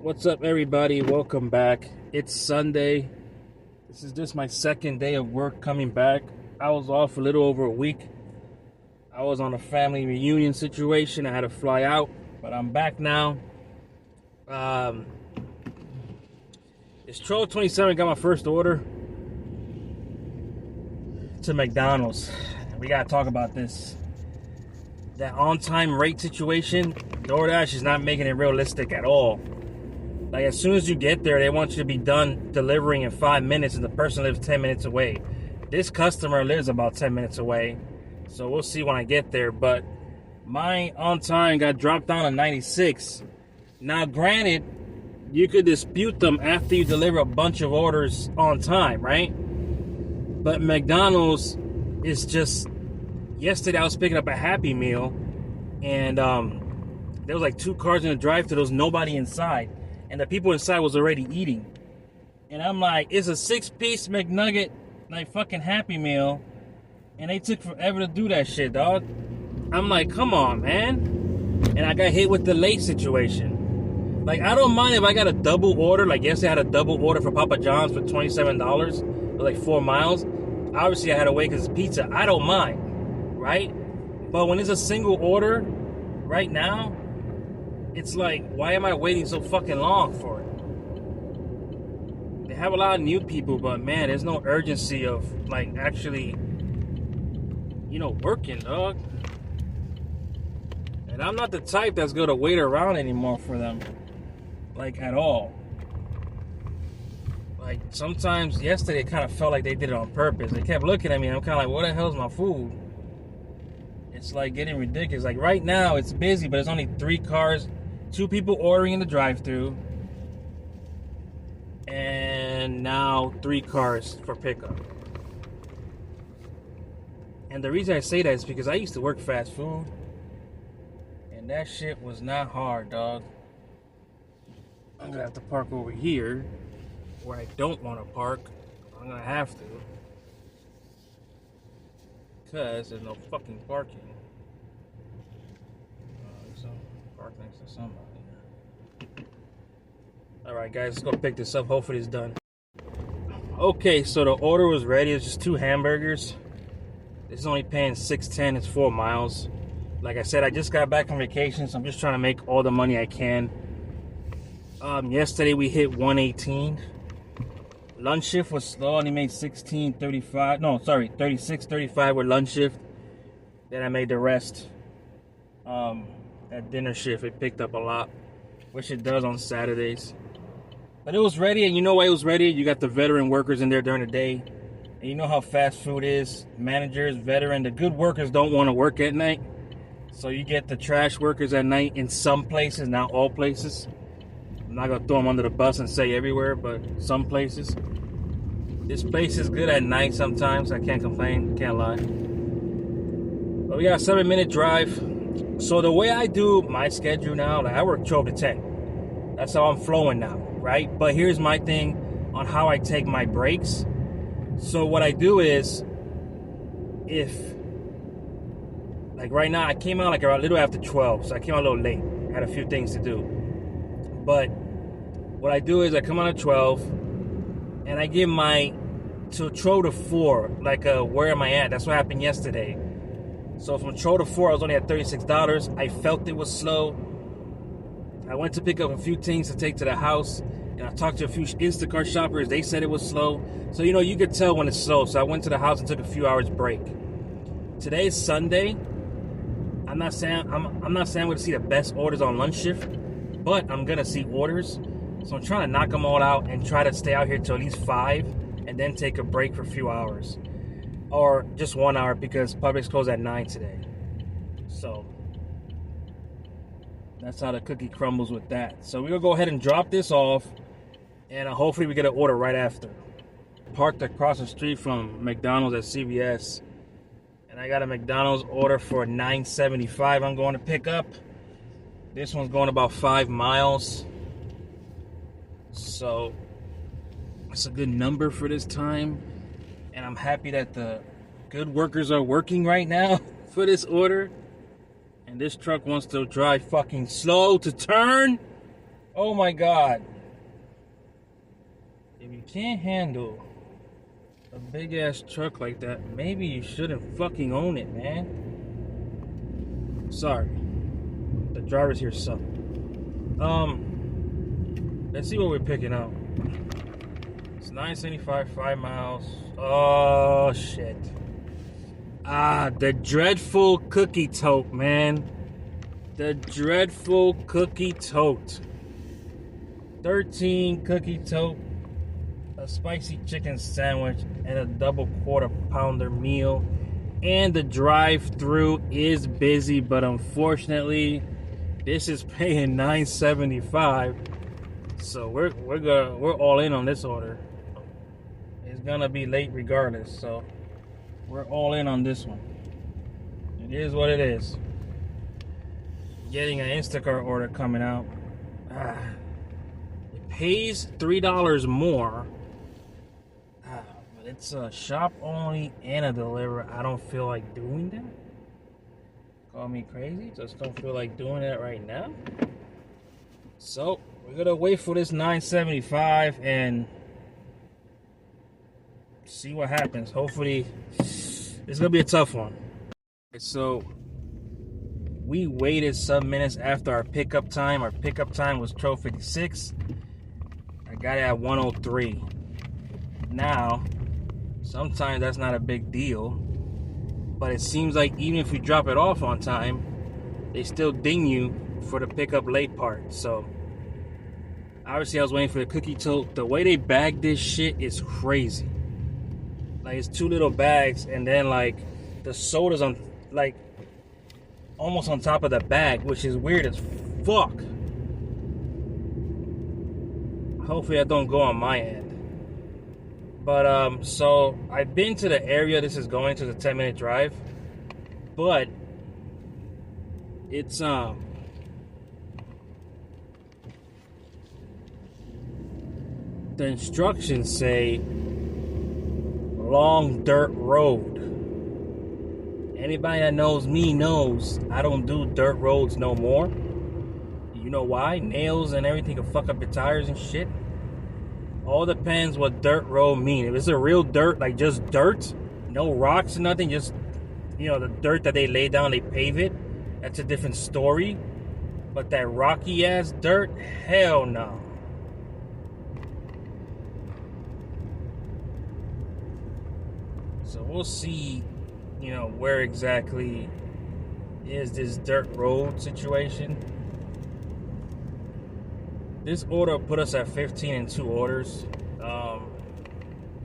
What's up, everybody? Welcome back. It's Sunday. This is just my second day of work coming back. I was off a little over a week. I was on a family reunion situation. I had to fly out, but I'm back now. It's 12:27. Got my first order to McDonald's. We gotta talk about this. That on-time rate situation. DoorDash is not making it realistic at all. Like, as soon as you get there, they want you to be done delivering in 5 minutes, and the person lives 10 minutes away. This customer lives about 10 minutes away, so we'll see when I get there. But my on time got dropped down to 96. Now, granted, you could dispute them after you deliver a bunch of orders on time, right? But McDonald's is just... Yesterday, I was picking up a Happy Meal, and there was like 2 cars in the drive-thru. There was nobody inside. And the people inside was already eating. And I'm like, it's a 6-piece McNugget, like fucking Happy Meal. And they took forever to do that shit, dog. I'm like, come on, man. And I got hit with the late situation. Like, I don't mind if I got a double order. Like, yesterday I had a double order for Papa John's for $27 for like 4 miles. Obviously, I had to wait because it's pizza. I don't mind, right? But when it's a single order, right now, it's like, why am I waiting so fucking long for it? They have a lot of new people, but man, there's no urgency of like actually, working, dog. And I'm not the type that's gonna wait around anymore for them, like at all. Like sometimes yesterday, it kind of felt like they did it on purpose. They kept looking at me, and I'm kind of like, what the hell's my food? It's like getting ridiculous. Like right now, it's busy, but there's only 3 cars. 2 people ordering in the drive-thru, and now 3 cars for pickup. And the reason I say that is because I used to work fast food, and that shit was not hard, dog. I'm gonna have to park over here where I don't want to park. I'm gonna have to, because there's no fucking parking. So park next to somebody. Alright guys, let's go pick this up. Hopefully it's done. Okay, so the order was ready. It's just 2 hamburgers. This is only paying $6.10. It's 4 miles. Like I said, I just got back from vacation, so I'm just trying to make all the money I can. Yesterday we hit 118. Lunch shift was slow. I only made $36.35 with lunch shift. Then I made the rest. At dinner shift, it picked up a lot, which it does on Saturdays. But it was ready, and you know why it was ready? You got the veteran workers in there during the day. And you know how fast food is. Managers, veteran, the good workers don't want to work at night. So you get the trash workers at night in some places, not all places. I'm not going to throw them under the bus and say everywhere, but some places. This place is good at night sometimes. I can't complain, can't lie. But we got a 7-minute drive. So the way I do my schedule now, like I work 12 to 10. That's how I'm flowing now, right? But here's my thing on how I take my breaks. So what I do is, like right now, I came out like a little after 12, so I came out a little late. I had a few things to do. But what I do is I come out at 12, and I give till 12 to 4, like where am I at? That's what happened yesterday. So from 12 to 4, I was only at $36. I felt it was slow. I went to pick up a few things to take to the house, and I talked to a few Instacart shoppers. They said it was slow. So, you could tell when it's slow. So I went to the house and took a few hours break. Today's Sunday. I'm not saying I'm going to see the best orders on lunch shift, but I'm going to see orders. So I'm trying to knock them all out and try to stay out here till at least 5, and then take a break for a few hours. Or just 1 hour, because Publix closed at 9 today. So that's how the cookie crumbles with that. So we're going to go ahead and drop this off, and hopefully we get an order right after. Parked across the street from McDonald's at CVS, and I got a McDonald's order for $9.75 I'm going to pick up. This one's going about 5 miles. So it's a good number for this time. And I'm happy that the good workers are working right now for this order. And this truck wants to drive fucking slow to turn. Oh my God. If you can't handle a big ass truck like that, maybe you shouldn't fucking own it, man. Sorry. The drivers here suck. Let's see what we're picking up. It's 975, 5 miles. Oh shit. The dreadful cookie tote, man. The dreadful cookie tote. 13 cookie tote, a spicy chicken sandwich, and a double quarter pounder meal. And the drive-through is busy, but unfortunately, this is paying $9.75. So we're all in on this order. It's gonna be late regardless, so we're all in on this one. It is what it is. Getting an Instacart order coming out. It pays $3 more. But it's a shop only and a deliver. I don't feel like doing that. Call me crazy. Just don't feel like doing that right now. So we're gonna wait for this $9.75 and see what happens. Hopefully, it's gonna be a tough one. So we waited some minutes after our pickup time. Our pickup time was 12:56. I got it at 1:03. Now, sometimes that's not a big deal, but it seems like even if you drop it off on time, they still ding you for the pickup late part. So obviously I was waiting for the cookie tote. The way they bag this shit is crazy. Like, it's 2 little bags, and then like the soda's on, like, almost on top of the bag, which is weird as fuck. Hopefully that don't go on my end. But so I've been to the area this is going to, the 10-minute drive, but it's the instructions say long dirt road. Anybody that knows me knows I don't do dirt roads no more. You know why? Nails and everything can fuck up your tires and shit. All depends what dirt road mean. If it's a real dirt, like just dirt, no rocks or nothing, just, you know, the dirt that they lay down, they pave it, that's a different story. But that rocky ass dirt, hell no. So we'll see, you know, where exactly is this dirt road situation. This order put us at 15 and 2 orders.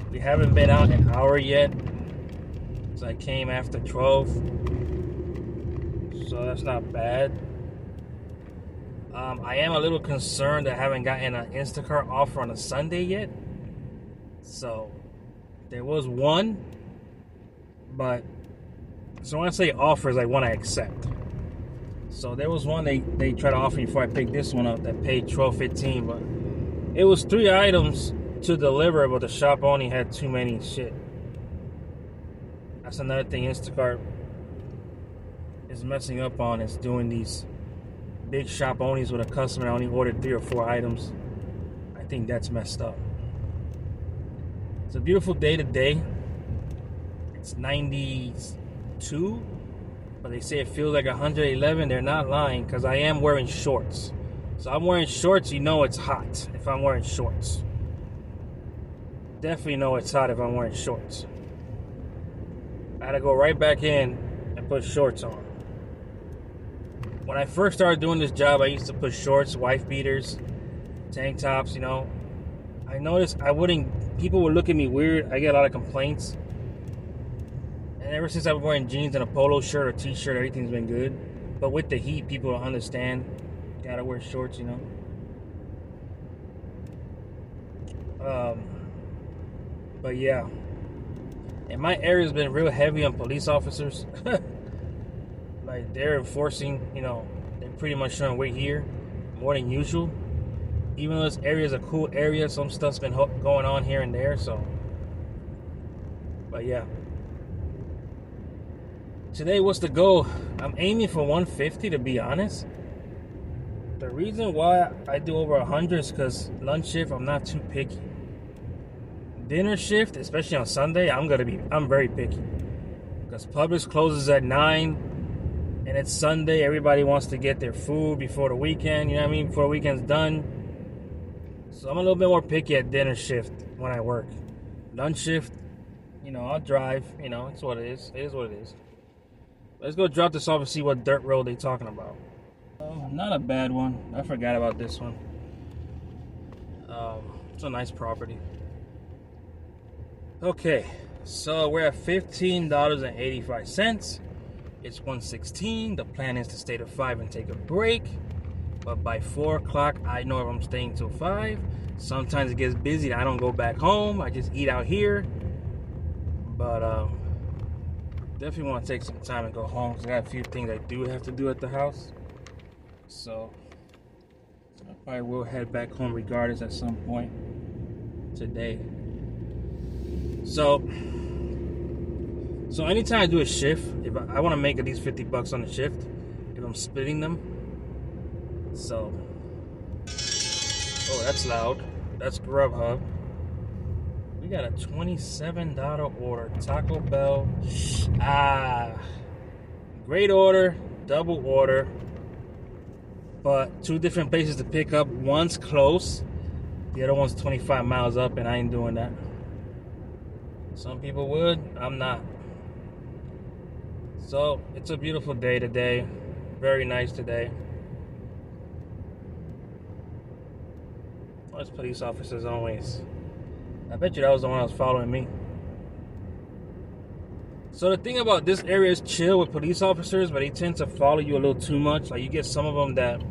We haven't been out an hour yet, so I came after 12, so that's not bad. I am a little concerned that I haven't gotten an Instacart offer on a Sunday yet. So there was one, but so when I say offers, I want to accept. So there was one they tried to offer me before I picked this one up that paid $12.15, but it was 3 items to deliver, but the shop only had too many shit. That's another thing Instacart is messing up on, is doing these big shop onlys with a customer that only ordered 3 or 4 items. I think that's messed up. It's a beautiful day today. It's 92. But they say it feels like 111. They're not lying, because I am wearing shorts. So I'm wearing shorts, you know it's hot if I'm wearing shorts. Definitely know it's hot if I'm wearing shorts. I gotta go right back in and put shorts on. When I first started doing this job, I used to put shorts, wife beaters, tank tops, you know. I noticed people would look at me weird. I get a lot of complaints. And ever since I've been wearing jeans and a polo shirt or t-shirt, everything's been good. But with the heat, people don't understand. Gotta wear shorts, you know. But yeah. And my area's been real heavy on police officers. Like, they're enforcing, you know, they're pretty much showing we're here more than usual. Even though this area is a cool area, some stuff's been going on here and there, so. But yeah. Today, what's the goal? I'm aiming for 150, to be honest. The reason why I do over 100 is because lunch shift, I'm not too picky. Dinner shift, especially on Sunday, I'm very picky. Because Publix closes at 9, and it's Sunday. Everybody wants to get their food before the weekend, you know what I mean? Before the weekend's done. So I'm a little bit more picky at dinner shift when I work. Lunch shift, I'll drive, it's what it is. It is what it is. Let's go drop this off and see what dirt road they're talking about. Not a bad one. I forgot about this one. It's a nice property. Okay, so we're at $15.85. It's 1:16. The plan is to stay to 5 and take a break. But by 4 o'clock, I know if I'm staying till 5. Sometimes it gets busy. I don't go back home. I just eat out here. But definitely want to take some time and go home because I got a few things I do have to do at the house. So I probably will head back home regardless at some point today. So anytime I do a shift, if I want to make at least $50 on the shift, if I'm splitting them. So, oh, that's loud. That's Grubhub. We got a $27 order. Taco Bell. Great order. Double order. But 2 different places to pick up. One's close. The other one's 25 miles up, and I ain't doing that. Some people would. I'm not. So, it's a beautiful day today. Very nice today. There's police officers always. I bet you that was the one that was following me. So the thing about this area is chill with police officers, but they tend to follow you a little too much. Like you get some of them that,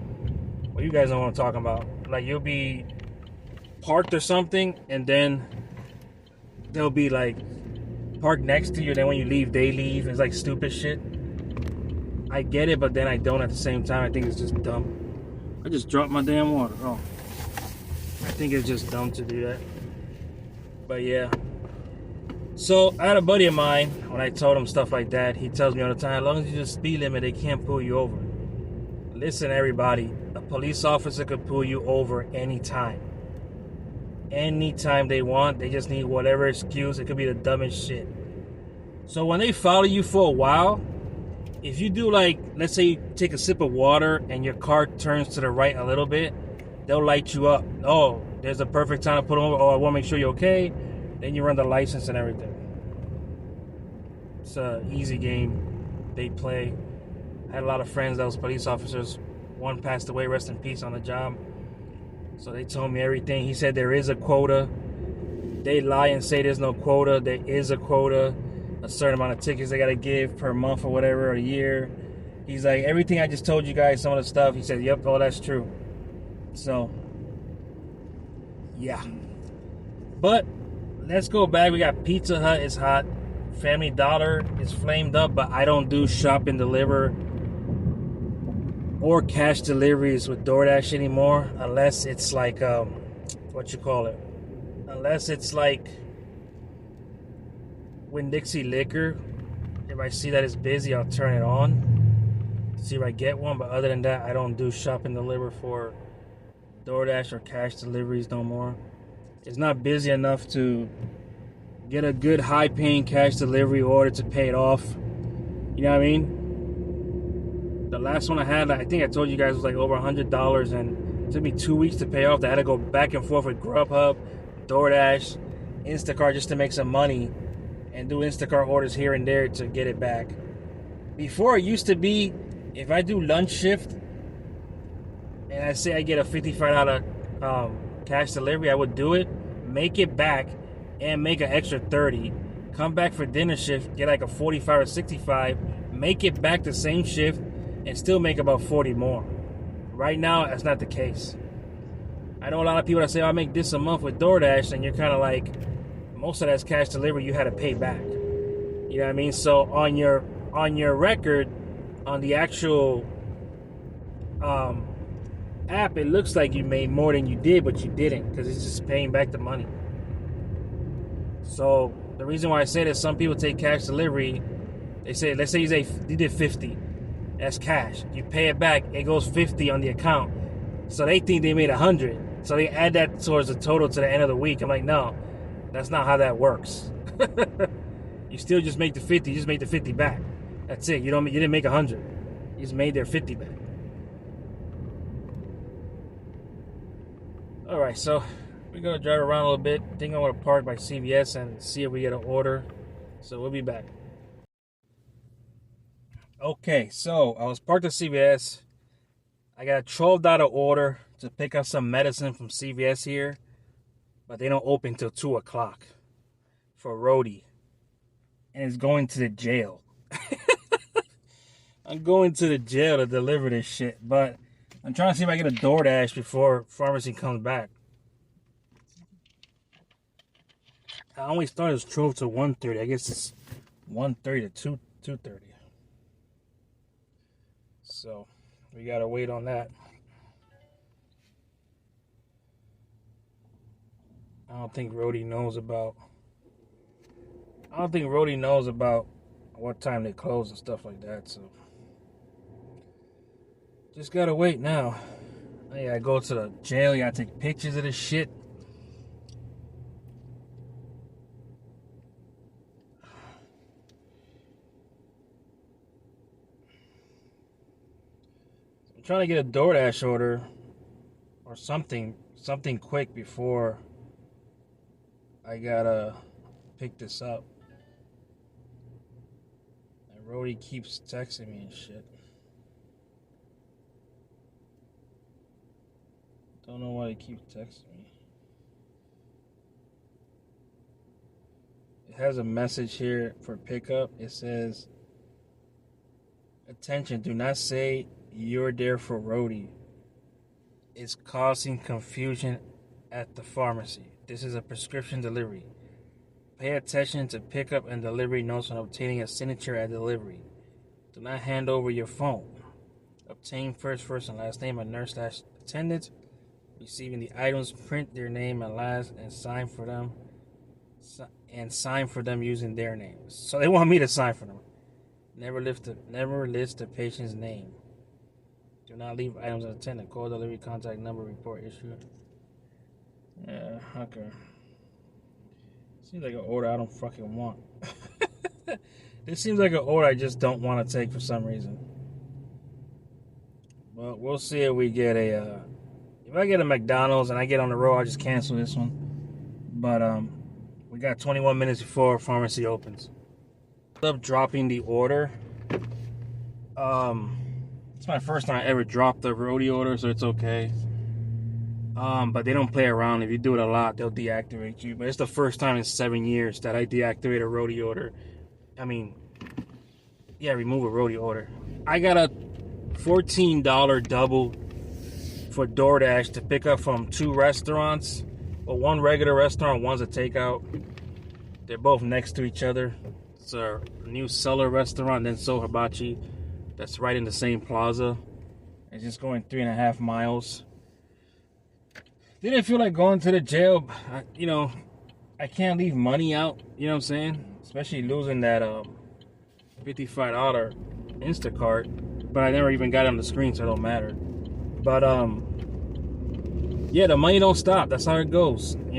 well, you guys know what I'm talking about. Like you'll be parked or something, and then they'll be like parked next to you. Then when you leave, they leave. It's like stupid shit. I get it, but then I don't at the same time. I think it's just dumb. I just dropped my damn water. Oh, I think it's just dumb to do that. But yeah. So I had a buddy of mine, when I told him stuff like that, he tells me all the time, as long as you just speed limit, they can't pull you over. Listen, everybody, a police officer could pull you over anytime. Anytime they want. They just need whatever excuse. It could be the dumbest shit. So when they follow you for a while, if you do like, let's say you take a sip of water and your car turns to the right a little bit, they'll light you up. Oh, there's a perfect time to put them over. Oh, I want to make sure you're okay. Then you run the license and everything. It's an easy game they play. I had a lot of friends that was police officers. One passed away, rest in peace, on the job. So they told me everything. He said there is a quota. They lie and say there's no quota. There is a quota. A certain amount of tickets they got to give per month or whatever, or a year. He's like, everything I just told you guys, some of the stuff. He said, yep, all that's true. So, yeah. But let's go back. We got Pizza Hut is hot. Family Dollar is flamed up, but I don't do shop and deliver or cash deliveries with DoorDash anymore, unless it's like, unless it's like Winn-Dixie Liquor. If I see that it's busy, I'll turn it on, see if I get one. But other than that, I don't do shop and deliver for DoorDash or cash deliveries no more. It's not busy enough to get a good high-paying cash delivery order to pay it off. You know what I mean? The last one I had, I think I told you guys, was like over $100, and it took me 2 weeks to pay off. I had to go back and forth with Grubhub, DoorDash, Instacart just to make some money and do Instacart orders here and there to get it back. Before, it used to be, if I do lunch shift and I say I get a $55 cash delivery, I would do it, make it back, and make an extra 30. Come back for dinner shift, get like a 45 or 65, make it back the same shift, and still make about 40 more. Right now, that's not the case. I know a lot of people that say, I make this a month with DoorDash, and you're kind of like, most of that's cash delivery you had to pay back. You know what I mean? So on your record, on the actual app, it looks like you made more than you did, but you didn't, because it's just paying back the money. So the reason why I say that, some people take cash delivery, they say, let's say you did 50, that's cash. You pay it back, it goes 50 on the account. So they think they made 100. So they add that towards the total to the end of the week. I'm like, no, that's not how that works. You still just make the 50. You just make the 50 back. That's it. You didn't make 100. You just made their 50 back. All right, so we're gonna drive around a little bit. I think I want to park by CVS and see if we get an order. So we'll be back. Okay, so I was parked at CVS. I got a $12 order to pick up some medicine from CVS here, but they don't open till 2 o'clock for Rhodey. And it's going to the jail. I'm going to the jail to deliver this shit, but I'm trying to see if I get a DoorDash before pharmacy comes back. I only started as 12 to 1:30. I guess it's 1:30 to 2:30. So we gotta wait on that. I don't think Rhodey knows about what time they close and stuff like that. So just gotta wait now. I gotta go to the jail. You gotta take pictures of this shit. I'm trying to get a DoorDash order or something quick before I gotta pick this up. And Rhodey keeps texting me and shit. Don't know why he keeps texting me. It has a message here for pickup. It says, "Attention, do not say you're there for Rhodey. It's causing confusion at the pharmacy. This is a prescription delivery. Pay attention to pickup and delivery notes when obtaining a signature at delivery. Do not hand over your phone. Obtain first and last name of nurse/attendant. Receiving the items, print their name and last and sign for them. Using their names." So they want me to sign for them. Never list the patient's name. Do not leave items unattended. Call delivery contact number, report issue. Yeah, okay. Seems like an order I don't fucking want. This seems like an order I just don't want to take for some reason. But we'll see if we get if I get a McDonald's and I get on the road, I'll just cancel this one. But we got 21 minutes before pharmacy opens. Up dropping the order. It's my first time I ever dropped the Rhodey order, so it's okay. But they don't play around. If you do it a lot, they'll deactivate you. But it's the first time in 7 years that I deactivate a Rhodey order. Remove a Rhodey order. I got a $14 double for DoorDash to pick up from 2 restaurants. Well, one regular restaurant, one's a takeout. They're both next to each other. It's a new Cellar restaurant, then So Hibachi. That's right in the same plaza. It's just going 3.5 miles. Didn't feel like going to the jail. I can't leave money out. You know what I'm saying? Especially losing that $55 Instacart. But I never even got it on the screen, so it don't matter. But the money don't stop. That's how it goes. I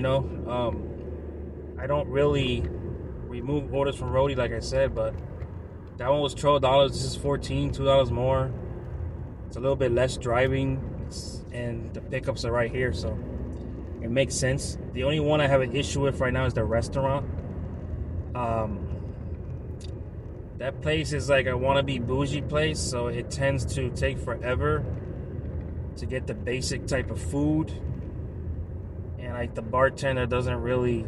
don't really remove orders from Rhodey, like I said, but that one was $12. This is $14, $2 more. It's a little bit less driving, and the pickups are right here, so it makes sense. The only one I have an issue with right now is the restaurant. That place is like a wannabe bougie place, so it tends to take forever to get the basic type of food. And like the bartender doesn't really...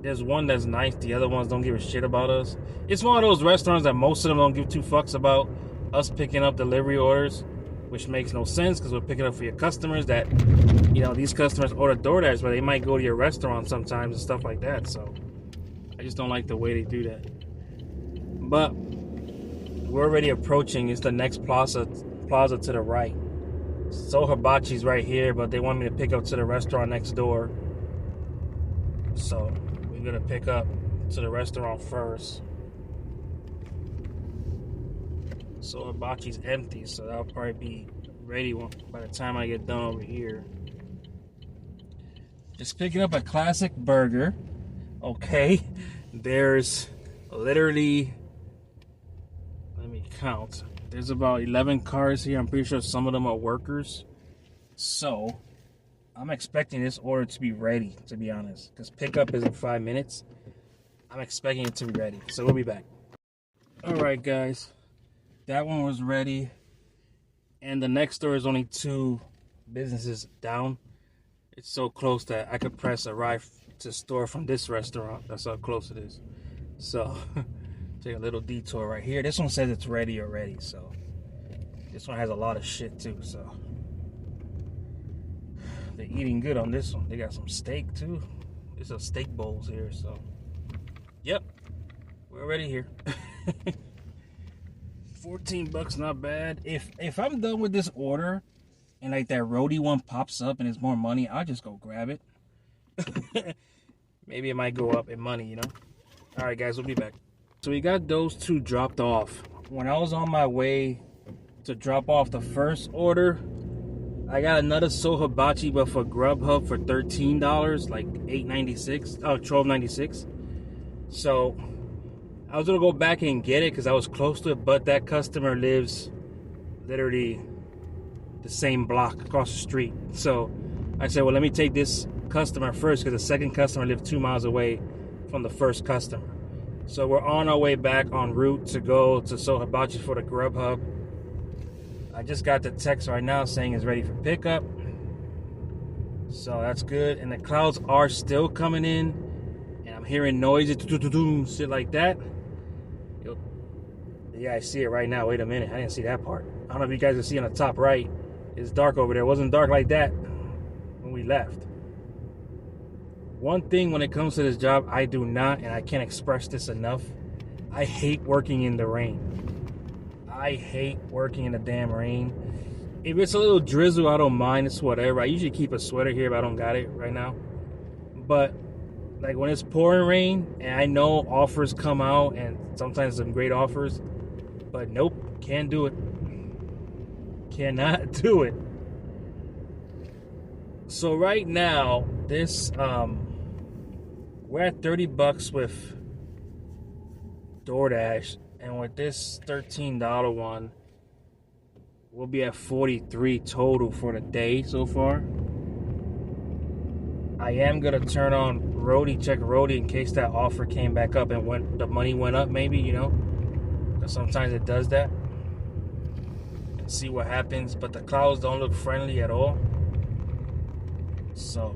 There's one that's nice, the other ones don't give a shit about us. It's one of those restaurants that most of them don't give 2 fucks about us picking up delivery orders, which makes no sense because we're picking up for your customers that, these customers order DoorDash, but they might go to your restaurant sometimes and stuff like that. So I just don't like the way they do that. But we're already approaching. It's the next plaza to the right. So Hibachi's right here, but they want me to pick up to the restaurant next door. So we're gonna pick up to the restaurant first. So Hibachi's empty, so that'll probably be ready by the time I get done over here. Just picking up a classic burger. Okay, there's literally, let me count. There's about 11 cars here. I'm pretty sure some of them are workers. So I'm expecting this order to be ready, to be honest, because pickup is in 5 minutes. I'm expecting it to be ready. So we'll be back. All right, guys. That one was ready. And the next store is only 2 businesses down. It's so close that I could press arrive to store from this restaurant. That's how close it is. So take a little detour right here. This one says it's ready already. So this one has a lot of shit too. So they're eating good on this one. They got some steak too. There's a steak bowls here. So yep, we're already here. $14, not bad. If I'm done with this order and like that roadie one pops up and it's more money, I'll just go grab it. Maybe it might go up in money, you know. All right, guys, we'll be back. So we got those 2 dropped off. When I was on my way to drop off the first order, I got another Sohibachi, but for Grubhub for $13, like $12.96. So I was gonna go back and get it because I was close to it, but that customer lives literally the same block across the street. So I said, well, let me take this customer first because the second customer lived 2 miles away from the first customer. So we're on our way back en route to go to Sohibachi for the Grubhub. I just got the text right now saying it's ready for pickup. So that's good. And the clouds are still coming in. And I'm hearing noises, shit like that. Yeah, I see it right now. Wait a minute. I didn't see that part. I don't know if you guys can see on the top right. It's dark over there. It wasn't dark like that when we left. One thing when it comes to this job, I do not, and I can't express this enough, I hate working in the rain. I hate working in the damn rain. If it's a little drizzle, I don't mind. It's whatever. I usually keep a sweater here, but I don't got it right now. But like when it's pouring rain, and I know offers come out, and sometimes some great offers, but nope, can't do it. Cannot do it. So right now, this we're at $30 with DoorDash, and with this $13 one, we'll be at $43 total for the day so far. I am gonna turn on Roadie, check Roadie in case that offer came back up and when the money went up, maybe, you know, because sometimes it does that. And see what happens. But the clouds don't look friendly at all. So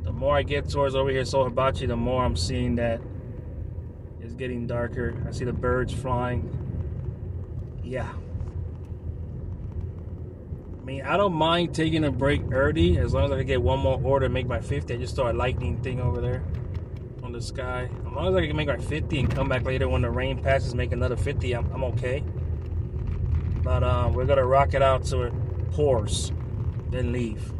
the more I get towards over here Sohibachi, the more I'm seeing that it's getting darker. I see the birds flying. Yeah. I mean, I don't mind taking a break early as long as I can get one more order and make my 50. I just saw a lightning thing over there on the sky. As long as I can make my 50 and come back later when the rain passes, make another 50, I'm okay. But we're gonna rock it out till it pours, then leave.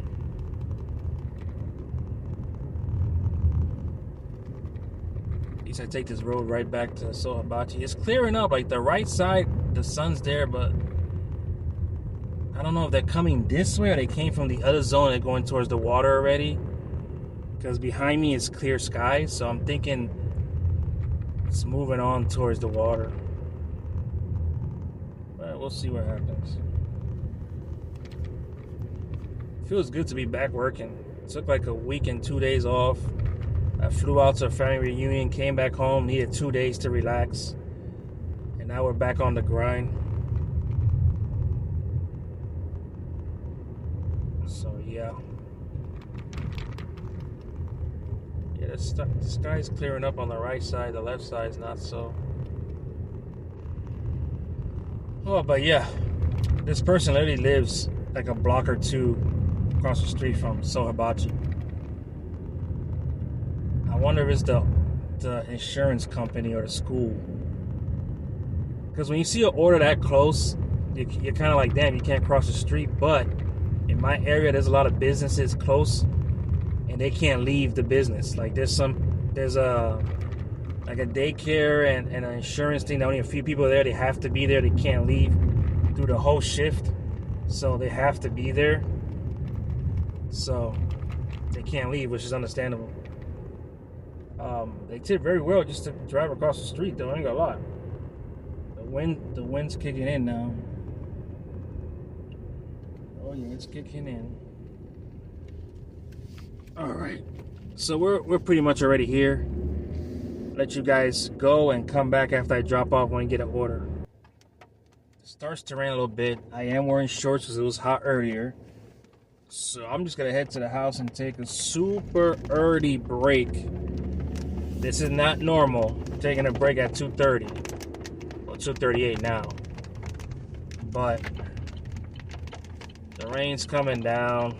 At least I take this road right back to Sohibachi. It's clearing up, like the right side, the sun's there, but I don't know if they're coming this way or they came from the other zone and going towards the water already. Because behind me is clear sky, so I'm thinking it's moving on towards the water. But we'll see what happens. Feels good to be back working. It took like a week and 2 days off. I flew out to a family reunion, came back home, needed 2 days to relax. And now we're back on the grind. So yeah. Yeah, the sky's clearing up on the right side, the left side's not so. Oh, but yeah. This person literally lives like a block or two across the street from Sohibachi. I wonder if it's the insurance company or the school. Because when you see an order that close, you're kind of like, damn, you can't cross the street. But in my area, there's a lot of businesses close, and they can't leave the business. Like there's a like a daycare and an insurance thing. Only a few people there. They have to be there. They can't leave through the whole shift. so they have to be there. So they can't leave, which is understandable. They did very well just to drive across the street, though. I ain't gonna lie. The wind's kicking in now. Oh yeah, it's kicking in. All right, so we're pretty much already here. Let you guys go and come back after I drop off when I get an order. It starts to rain a little bit. I am wearing shorts because it was hot earlier. So I'm just gonna head to the house and take a super early break. This is not normal. I'm taking a break at 2:30. Well, 2:38 now. But the rain's coming down.